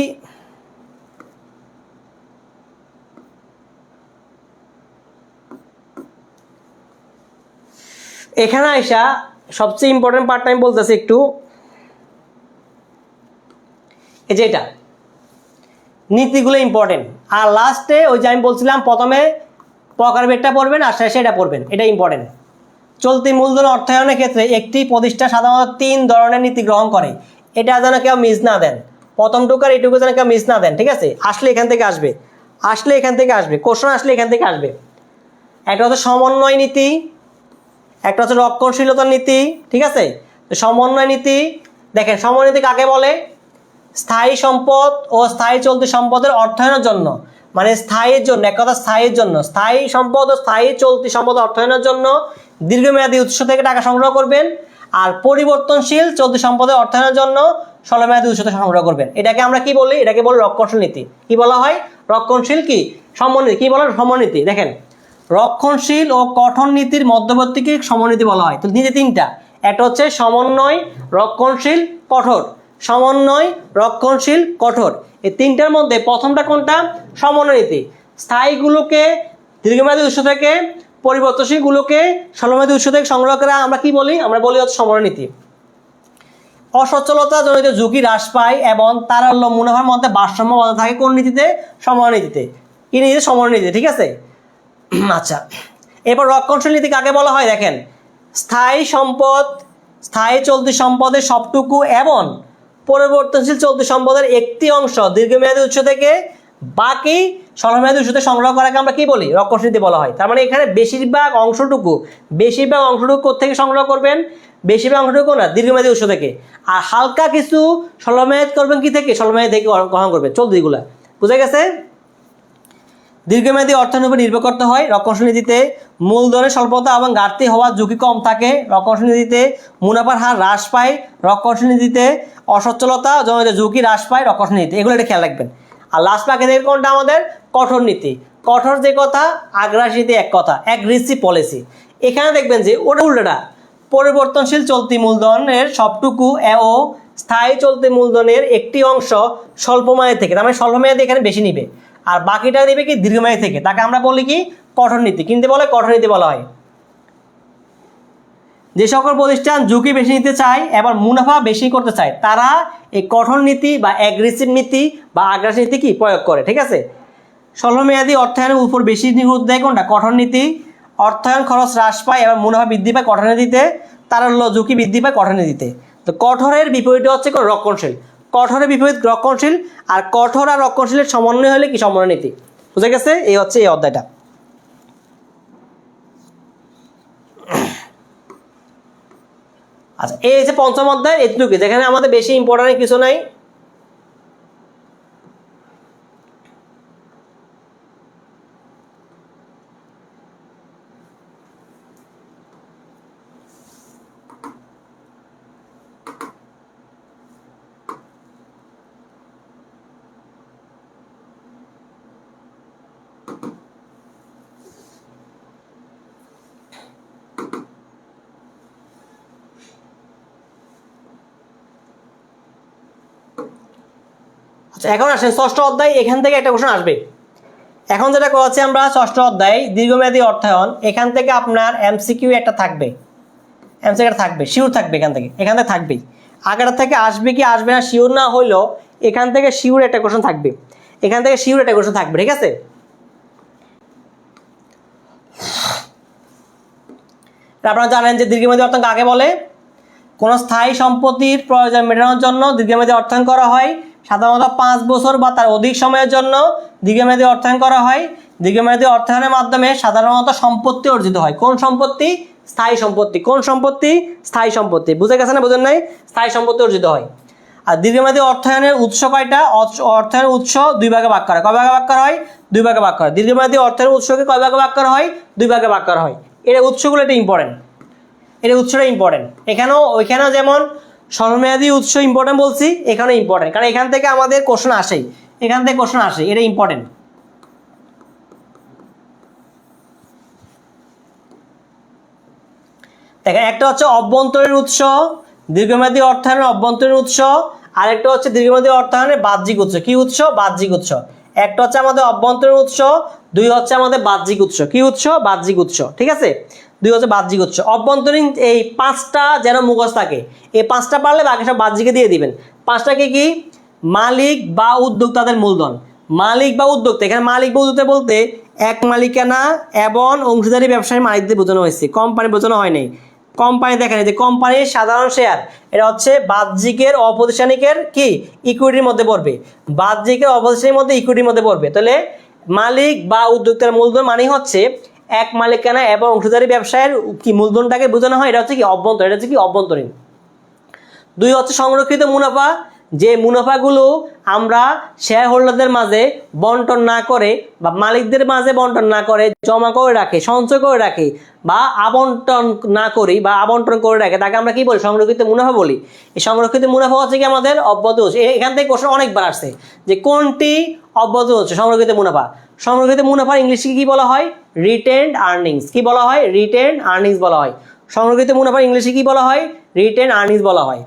S1: এখানে আইসা সবচেয়ে ইম্পর্টেন্ট পার্ট আমি বলতেছি একটু, এই যে এটা নীতিগুলো ইম্পর্টেন্ট। আর লাস্টে ওই যে আমি বলছিলাম প্রথমে প্রকারভেদটা পড়বেন আর শেষে এটা পড়বেন, এটা ইম্পর্টেন্ট। চলতি মূলধন অর্থায়নের ক্ষেত্রে একটি প্রতিষ্ঠান সাধারণত 3 ধরনের নীতি গ্রহণ করে, এটা যেন কেউ মিস না দেন। প্রথম টুকার এইটুকু যেন কেউ মিস না দেন, ঠিক আছে, আসলে এখান থেকে আসবে, কোশ্চেন আসলে এখান থেকে আসবে। একটা হচ্ছে সমন্বয় নীতি, একটা হচ্ছে রক্ষণশীলতার নীতি, ঠিক আছে। সমন্বয় নীতি দেখেন, সমন্বয় নীতি কাকে বলে? স্থায়ী সম্পদ ও স্থায়ী চলতি সম্পদের অর্থায়নের জন্য, মানে স্থায়ীর জন্য, এক কথা স্থায়ীর জন্য, স্থায়ী সম্পদ ও স্থায়ী চলতি সম্পদ অর্থায়নের জন্য দীর্ঘমেয়াদী উৎস থেকে টাকা সংগ্রহ করবেন, আর পরিবর্তনশীল চলতি সম্পদের অর্থায়নের জন্য স্বল্পমেয়াদী উৎস থেকে সংগ্রহ করবেন। এটাকে আমরা কি বলি? এটাকে বলি রক্ষণশীল নীতি। কি বলা হয়? রক্ষণশীল কি সমন্বয়, কি বলা সমন্বয়। দেখেন, রক্ষণশীল ও কঠোর নীতির মধ্যবর্তীকে সমন্বয় বলা হয়। তো নীতি 3টা, একটা হচ্ছে সমন্বয়, রক্ষণশীল, কঠোর। সমন্বয়, রক্ষণশীল, কঠোর, এই 3টার মধ্যে প্রথমটা কোনটা? সমন্বয় নীতি। স্থায়ীগুলোকে দীর্ঘমেয়াদী উৎস থেকে, পরিবর্তনশীলগুলোকে স্বল্পমেয়াদী উৎস থেকে সংগ্রহ করা আমরা কি বলি? আমরা বলি হচ্ছে সমন্বয় নীতি। অসচ্ছলতা জনিত ঝুঁকি হ্রাস পায় এবং তারল্য মুনাফার মধ্যে ভারসাম্য বজায় থাকে কোন নীতিতে? সমন্বয় নীতিতে। কি নীতি? সমন্বয় নীতি, ঠিক আছে। আচ্ছা, এরপর রক্ষণশীল নীতি কাকে বলা হয়? দেখেন, স্থায়ী সম্পদ, স্থায়ী চলতি সম্পদের সবটুকু এবং পরিবর্তনশীল চলতি সম্পদের একটি অংশ দীর্ঘমেয়াদী উৎস থেকে, বাকি স্বল্পমেয়াদী উৎস থেকে সংগ্রহ করাকে আমরা কি বলি? রক্ষণশীল নীতি বলা হয়। তার মানে এখানে বেশিরভাগ অংশটুকু থেকে সংগ্রহ করবেন, বেশিরভাগ অংশটুকু না দীর্ঘমেয়াদী উৎস থেকে, আর হালকা কিছু স্বল্পমেয়াদ করবেন কি থেকে? স্বল্পমেয়াদী থেকে গ্রহণ করবেন, চলতিগুলা। বুঝা গেছে? দীর্ঘমেয়াদী অর্থায়নের উপর নির্ভর করতে হয়। রক্ষণশীল নীতিতে মূলধনের স্বল্পতা এবং ঘাটতি হওয়ার ঝুঁকি কম থাকে। রক্ষণশীল নীতিতে মুনাফার হার হ্রাস পায়। রক্ষণশীল নীতিতে অসচ্ছলতা জনিত ঝুঁকি হ্রাস পায়। রক্ষণশীল নীতি, এগুলো এটা খেয়াল রাখবেন। আর লাস্ট বাকি থেকে কোনটা আমাদের? কঠোর নীতি। কঠোর যে কথা, আগ্রাসী নীতি এক কথা, অ্যাগ্রেসিভ পলিসি। এখানে দেখবেন যে ওটা উল্টোটা, পরিবর্তনশীল চলতি মূলধনের সবটুকু ও স্থায়ী চলতি মূলধনের একটি অংশ স্বল্পমেয়াদী থেকে, তার মানে স্বল্পমেয়াদী এখানে বেশি নিবে, আর বাকিটা নেবে কি দীর্ঘমেয়াদী থেকে, তাকে আমরা বলি কি? কঠোর নীতি। কিনতে বলে কঠোর নীতি বলা হয়। যে সকল প্রতিষ্ঠান ঝুঁকি বেশি নিতে চায় এবং মুনাফা বেশি করতে চায়, তারা এই কঠোর নীতি বা অ্যাগ্রেসিভ নীতি বা আগ্রাসী নীতি কি প্রয়োগ করে, ঠিক আছে। স্বল্পমেয়াদী অর্থায়নের উপর বেশি নির্ভর দেয় কোনটা? কঠোর নীতি। অর্থায়ন খরচ হ্রাস পায় এবং মুনাফা বৃদ্ধি পায় কঠোর নীতিতে, তারল্য ঝুঁকি বৃদ্ধি পায় কঠোর নীতিতে। তো কঠোরের বিপরীত হচ্ছে রক্ষণশীল, কঠোরের বিপরীত রক্ষণশীল, আর কঠোর আর রক্ষণশীলের সমন্বয় হলে কি? সমন্বয় নীতি। বুঝা গেছে? এই হচ্ছে এই অধ্যায়টা। আচ্ছা, এই যে পঞ্চম অধ্যায় এটুকু, যেখানে আমাদের বেশি ইম্পর্টেন্ট কিছু নাই। আচ্ছা এখন আসেন ষষ্ঠ অধ্যায়, এখান থেকে একটা কোশ্চেন আসবে। এখন যেটা করেছি আমরা ষষ্ঠ অধ্যায় দীর্ঘমেয়াদী অর্থায়ন, এখান থেকে আপনার এমসিকিউ একটা থাকবে, এমসিকিউ থাকবে, শিওর থাকবে, এখান থেকে থাকবেই। আগের থেকে আসবে কি আসবে না শিওর না হইলেও এখান থেকে শিওর একটা কোশ্চেন থাকবে, এখান থেকে শিওর একটা কোশ্চেন থাকবে, ঠিক আছে। আপনারা জানেন যে দীর্ঘমেয়াদী অর্থায়ন কাকে বলে? কোন স্থায়ী সম্পত্তির প্রয়োজন মেটানোর জন্য দীর্ঘমেয়াদী অর্থায়ন করা হয়। সাধারণত 5 বছর বা তার অধিক সময়ের জন্য দীর্ঘমেয়াদী অর্থায়ন করা হয়। দীর্ঘমেয়াদী অর্থায়নের মাধ্যমে সাধারণত সম্পত্তি অর্জিত হয়। কোন সম্পত্তি? স্থায়ী সম্পত্তি। কোন সম্পত্তি? স্থায়ী সম্পত্তি। বুঝে গেছে না? বুঝেন নাই? স্থায়ী সম্পত্তি অর্জিত হয়। আর দীর্ঘমেয়াদী অর্থায়নের উৎস কয়টা? অর্থায়নের উৎস 2 ভাগে ভাগ করা। কয় ভাগে ভাগ করা হয়? 2 ভাগে ভাগ করা। দীর্ঘমেয়াদী অর্থায়নের উৎসকে কয় ভাগে ভাগ করা হয়? 2 ভাগে ভাগ করা হয়। এর উৎসগুলো এটা ইম্পর্টেন্ট, এর উৎসটা ইম্পর্টেন্ট। ওইখানেও যেমন স্বল্পমেয়াদী উৎস ইম্পর্টেন্ট বলছি, এখানেও ইম্পর্টেন্ট, কারণ এখান থেকে আমাদের কোশ্চেন আসেই, এখান থেকে কোশ্চেন আসে, এটা ইম্পর্টেন্ট। দেখেন একটা হচ্ছে অভ্যন্তরীণ উৎস, দীর্ঘমেয়াদী অর্থায়নের অভ্যন্তরীণ উৎস, আরেকটা হচ্ছে দীর্ঘমেয়াদী অর্থায়নের বাহ্যিক উৎস। কি উৎস? বাহ্যিক উৎস। একটা হচ্ছে আমাদের অভ্যন্তরীণ উৎস, 2 হচ্ছে আমাদের বাহ্যিক উৎস। কি উৎস? বাহ্যিক উৎস, ঠিক আছে। 2 হচ্ছে বাহ্যিক উৎস। অভ্যন্তরীণ এই 5টা যেন মুখস্থ থাকে, এই 5টা পারলে বাকি সব বাহ্যিকে দিয়ে দিবেন। 5টাকে কি? মালিক বা উদ্যোক্তাদের মূলধন। মালিক বা উদ্যোক্তা, এখানে মালিক বা উদ্যোক্তা বলতে এক মালিকানা এবং অংশীদারি ব্যবসায়ী মালিকদের বোঝানো হয়েছে, কোম্পানি বোঝানো হয়নি। কোম্পানি দেখেন যে কোম্পানির সাধারণ শেয়ার, এটা হচ্ছে বাহ্যিকের অপ্রাতিষ্ঠানিকের কি ইকুইটির মধ্যে পড়বে, বাহ্যিকের অপ্রাতিষ্ঠানিকের মধ্যে ইকুইটির মধ্যে পড়বে। তাহলে মালিক বা উদ্যোক্তার মূলধন মানে হচ্ছে এক মালিকানা এবং অংশীদারি ব্যবসায়ের কি মূলধনটাকে বোঝানো হয়, এটা হচ্ছে কি অভ্যন্তরীণ, এটা হচ্ছে কি অভ্যন্তরীণ। 2 হচ্ছে সংরক্ষিত মুনাফা, যে মুনাফাগুলো আমরা শেয়ার হোল্ডারদের মাঝে বন্টন না করে বা মালিকদের মাঝে বন্টন না করে জমা করে রাখে, সঞ্চয় করে রাখে বা আবন্টন না করি বা আবন্টন করে রাখে, তাকে আমরা কি বলি? সংরক্ষিত মুনাফা বলি। এই সংরক্ষিত মুনাফা হচ্ছে কি আমাদের অব্যাহত উৎস। এখান থেকে কোশ্চেন অনেকবার আসছে যে কোনটি অব্যাহত উৎস? সংরক্ষিত মুনাফা। সংরক্ষিত মুনাফা ইংলিশে কি বলা হয়? রিটেনড আর্নিংস। কি বলা হয়? রিটেনড আর্নিংস বলা হয়। সংরক্ষিত মুনাফা ইংলিশে কি বলা হয়? রিটেনড আর্নিংস বলা হয়।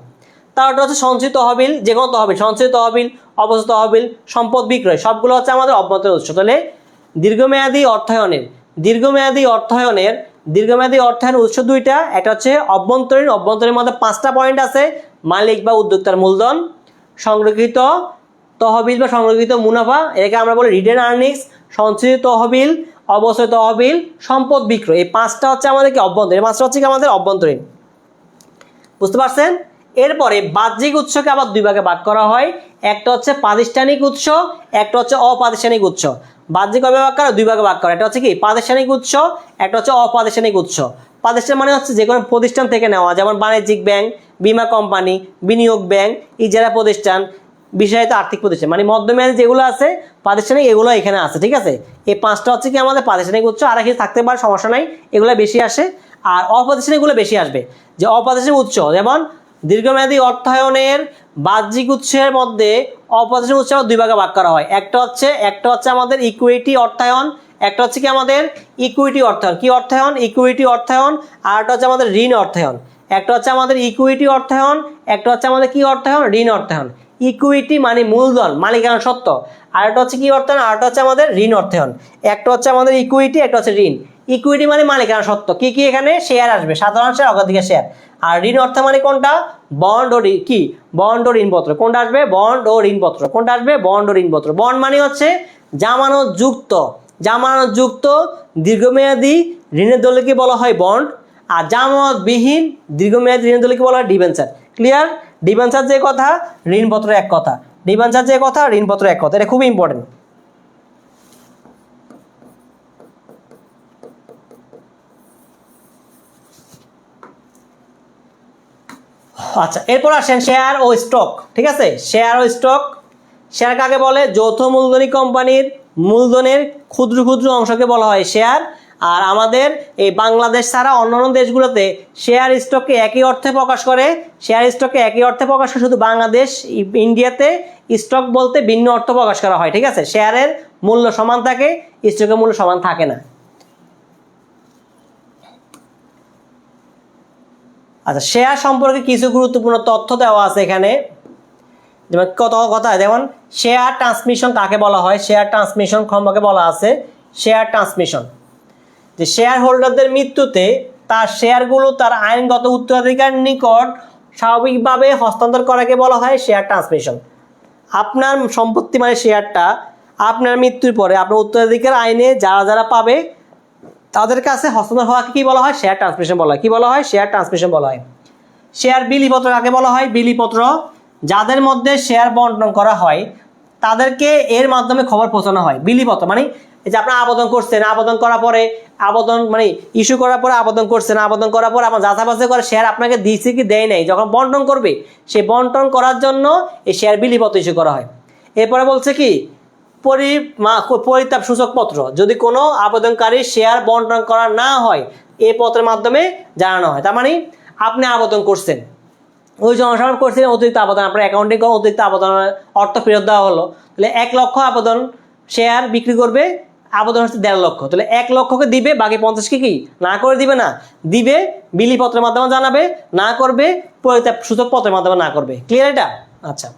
S1: তারটা হচ্ছে সঞ্চিত তহবিল, যে কোনো তহবিল, সঞ্চিত তহবিল, অবশিষ্ট তহবিল, সম্পদ বিক্রয়, সবগুলো হচ্ছে আমাদের অভ্যন্তরীণ উৎস। তাহলে দীর্ঘমেয়াদী অর্থায়নের উৎস 2টা, একটা হচ্ছে অভ্যন্তরীণ, অভ্যন্তরীণের মধ্যে 5টা পয়েন্ট আছে: মালিক বা উদ্যোক্তার মূলধন, সংরক্ষিত তহবিল বা সংরক্ষিত মুনাফা, এটাকে আমরা বলি রিটেন আর্নিংস, সঞ্চিত তহবিল, অবশিষ্ট তহবিল, সম্পদ বিক্রয়। এই 5টা হচ্ছে আমাদের কি অভ্যন্তরীণ, 5টা হচ্ছে কি আমাদের অভ্যন্তরীণ। বুঝতে পারছেন? এরপরে বাহ্যিক উৎসকে আবার 2 ভাগে ভাগ করা হয়, একটা হচ্ছে প্রাতিষ্ঠানিক উৎস, একটা হচ্ছে অপ্রাতিষ্ঠানিক উৎস। বাহ্যিক ভাবে ভাগ করা, 2 ভাগে ভাগ করা, একটা হচ্ছে কি প্রাতিষ্ঠানিক উৎস, একটা হচ্ছে অপ্রাতিষ্ঠানিক উৎস। প্রাতিষ্ঠান মানে হচ্ছে যে কোনো প্রতিষ্ঠান থেকে নেওয়া, যেমন বাণিজ্যিক ব্যাংক, বীমা কোম্পানি, বিনিয়োগ ব্যাংক, ইজারা প্রতিষ্ঠান, বিশেষায়িত আর্থিক প্রতিষ্ঠান, মানে মধ্যমেয়াদী যেগুলো আছে প্রাতিষ্ঠানিক, এগুলো এখানে আছে, ঠিক আছে। এই 5টা হচ্ছে কি আমাদের প্রাতিষ্ঠানিক উৎস। আর কিছু থাকতে পারে, সমস্যা নাই, এগুলো বেশি আসে। আর অপ্রাতিষ্ঠানিকগুলো বেশি আসবে। যে অপ্রাতিষ্ঠানিক উৎস, যেমন দীর্ঘমেয়াদী অর্থায়নের বাহ্যিক উৎসের মধ্যে অপ্রাতিষ্ঠানিক উৎস 2 ভাগে ভাগ করা হয়। একটা হচ্ছে আমাদের ইকুইটি অর্থায়ন, একটা হচ্ছে কি আমাদের ইকুইটি অর্থায়ন। কি অর্থায়ন? ইকুইটি অর্থায়ন। আর একটা হচ্ছে আমাদের ঋণ অর্থায়ন। একটা হচ্ছে আমাদের ইকুইটি অর্থায়ন, একটা হচ্ছে আমাদের কি অর্থায়ন? ঋণ অর্থায়ন। ইকুইটি মানে মূলধন, মালিকানা সত্ত্ব। আর একটা হচ্ছে কি অর্থায়ন? আর একটা হচ্ছে আমাদের ঋণ অর্থায়ন। একটা হচ্ছে আমাদের ইকুইটি, একটা হচ্ছে ঋণ। ইকুইটি মানে মালিকানা সত্ত্ব, কি কি এখানে শেয়ার আসবে, সাধারণ শেয়ার, অগ্রাধিকার শেয়ার। আর ঋণ অর্থ মানে কোনটা? বন্ড ও কি বন্ড ও ঋণপত্র। কোনটা আসবে? বন্ড ও ঋণপত্র। কোনটা আসবে? বন্ড ও ঋণপত্র। বন্ড মানে হচ্ছে জামানতযুক্ত দীর্ঘমেয়াদী ঋণের দলকে বলা হয় বন্ড, আর জামানতবিহীন দীর্ঘমেয়াদী ঋণের দলকে বলা হয় ডিবেঞ্চার। ক্লিয়ার? ডিবেঞ্চার যে কথা, ঋণপত্র এক কথা। ডিবেঞ্চার যে কথা, ঋণপত্র এক কথা। এটা খুবই ইম্পর্টেন্ট। আচ্ছা, এরপর আসেন শেয়ার ও স্টক। ঠিক আছে, শেয়ার ও স্টক। শেয়ার কাকে বলে? যৌথ মূলধনী কোম্পানির মূলধনের ক্ষুদ্র ক্ষুদ্র অংশকে বলা হয় শেয়ার। আর আমাদের এই বাংলাদেশ ছাড়া অন্যান্য দেশগুলোতে শেয়ার স্টককে একই অর্থে প্রকাশ করে। শেয়ার স্টককে একই অর্থে প্রকাশ করে, শুধু বাংলাদেশ, ইন্ডিয়াতে স্টক বলতে ভিন্ন অর্থ প্রকাশ করা হয়। ঠিক আছে, শেয়ারের মূল্য সমান থাকে, স্টকের মূল্য সমান থাকে না। আচ্ছা, শেয়ার সম্পর্কে কিছু গুরুত্বপূর্ণ তথ্য দেওয়া আছে এখানে। যেমন কত কথা, যেমন শেয়ার ট্রান্সমিশন কাকে বলা হয়, শেয়ার ট্রান্সমিশন সম্পর্কে বলা আছে। শেয়ার ট্রান্সমিশন, যে শেয়ার হোল্ডারদের মৃত্যুতে তার শেয়ারগুলো তার আইনগত উত্তরাধিকার নিকট স্বাভাবিকভাবে হস্তান্তর করাকে বলা হয় শেয়ার ট্রান্সমিশন। আপনার সম্পত্তি মানে শেয়ারটা আপনার মৃত্যুর পরে আপনার উত্তরাধিকার আইনে যারা যারা পাবে তাদের কাছে হস্তান্তর হওয়াকে কী বলা হয়, শেয়ার ট্রান্সমিশন বলা হয়। কী বলা হয়, শেয়ার ট্রান্সমিশন বলা হয়। শেয়ার বিলিপত্র কাকে বলা হয়, বিলিপত্র যাদের মধ্যে শেয়ার বন্টন করা হয় তাদেরকে এর মাধ্যমে খবর পৌঁছানো হয়। বিলিপত্র মানে এই যে আপনার আবেদন করছেন, আবেদন করার পরে আবেদন মানে ইস্যু করার পরে আবেদন করছেন, আবেদন করার পরে আপনার যাচাই বাছাই করে শেয়ার আপনাকে দিয়েছে কি দেয় নাই, যখন বন্টন করবে সেই বন্টন করার জন্য এই শেয়ার বিলিপত্র ইস্যু করা হয়। এরপরে বলছে কি পরিতাপ সূচক পত্র, যদি কোনো আবেদনকারী শেয়ার বন্টন করা না হয় এই পত্রের মাধ্যমে জানানো হয়। তার মানে আপনি আবেদন করছেন, ওই জনসাধারণ করছেন অতিরিক্ত আবেদন, আপনার অ্যাকাউন্টিং করে অতিরিক্ত আবেদনের অর্থ ফেরত দেওয়া হলো, তাহলে 1 লক্ষ আবেদন শেয়ার বিক্রি করবে, আবেদন হচ্ছে 1.5 লক্ষ, তাহলে 1 লক্ষকে দিবে, বাকি 50 কি না করে দিবে না, দিবে বিলিপত্রের মাধ্যমে জানাবে, না করবে পরিতাপ সূচক পত্রের মাধ্যমে না করবে। ক্লিয়ার এটা? আচ্ছা।